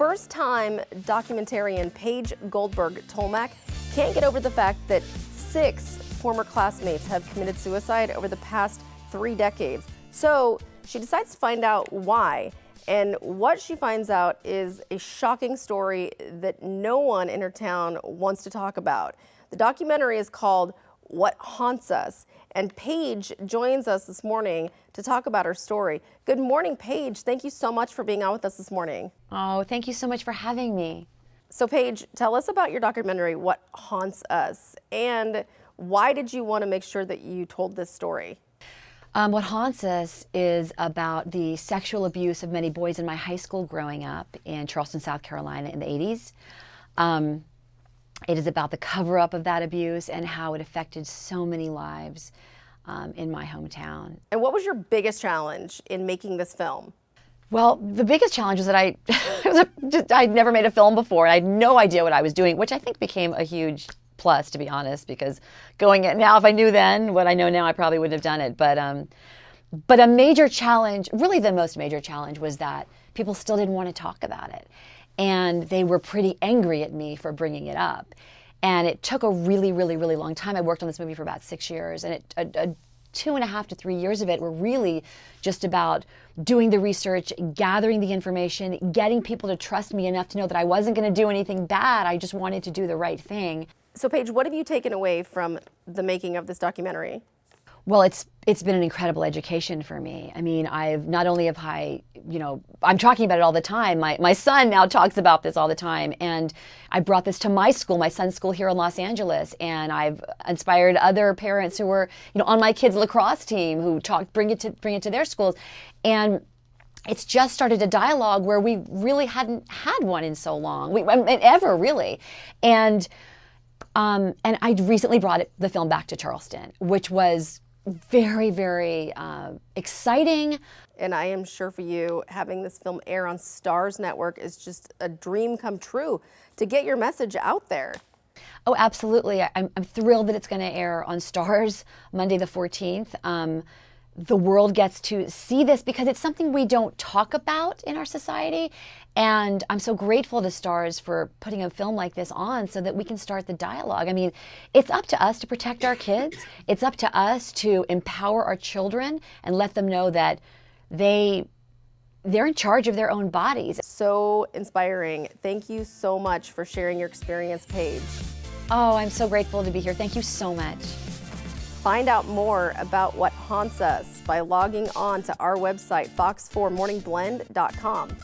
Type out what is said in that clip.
first-time documentarian Paige Goldberg Tolmach can't get over the fact that 6 former classmates have committed suicide over the past 3 decades. So she decides to find out why. And what she finds out is a shocking story that no one in her town wants to talk about. The documentary is called What Haunts Us, and Paige joins us this morning to talk about her story. Good morning, Paige. Thank you so much for being on with us this morning. Oh, thank you so much for having me. So Paige, tell us about your documentary, What Haunts Us, and why did you want to make sure that you told this story? What Haunts Us is about the sexual abuse of many boys in my high school growing up in Charleston, South Carolina in the 80s. It is about the cover-up of that abuse and how it affected so many lives in my hometown. And what was your biggest challenge in making this film? Well, the biggest challenge was that I'd never made a film before. I had no idea what I was doing, which I think became a huge plus, to be honest, because going in now, if I knew then what I know now, I probably wouldn't have done it. But a major challenge, really the most major challenge, was that people still didn't want to talk about it. And they were pretty angry at me for bringing it up. And it took a really, really, really long time. I worked on this movie for about 6 years, and 2.5 to 3 years of it were really just about doing the research, gathering the information, getting people to trust me enough to know that I wasn't going to do anything bad. I just wanted to do the right thing. So Paige, what have you taken away from the making of this documentary? Well, it's been an incredible education for me. I mean, I'm talking about it all the time. My son now talks about this all the time, and I brought this to my school, my son's school here in Los Angeles, and I've inspired other parents who were, on my kids' lacrosse team who bring it to their schools, and it's just started a dialogue where we really hadn't had one in so long, ever really, and I recently brought the film back to Charleston, which was very, very exciting. And I am sure for you, having this film air on Starz Network is just a dream come true to get your message out there. Oh, absolutely. I'm thrilled that it's going to air on Starz Monday the 14th. The world gets to see this because it's something we don't talk about in our society. And I'm so grateful to Starz for putting a film like this on so that we can start the dialogue. I mean, it's up to us to protect our kids. It's up to us to empower our children and let them know that they're in charge of their own bodies. So inspiring. Thank you so much for sharing your experience, Paige. Oh, I'm so grateful to be here. Thank you so much. Find out more about What Haunts Us by logging on to our website, fox4morningblend.com.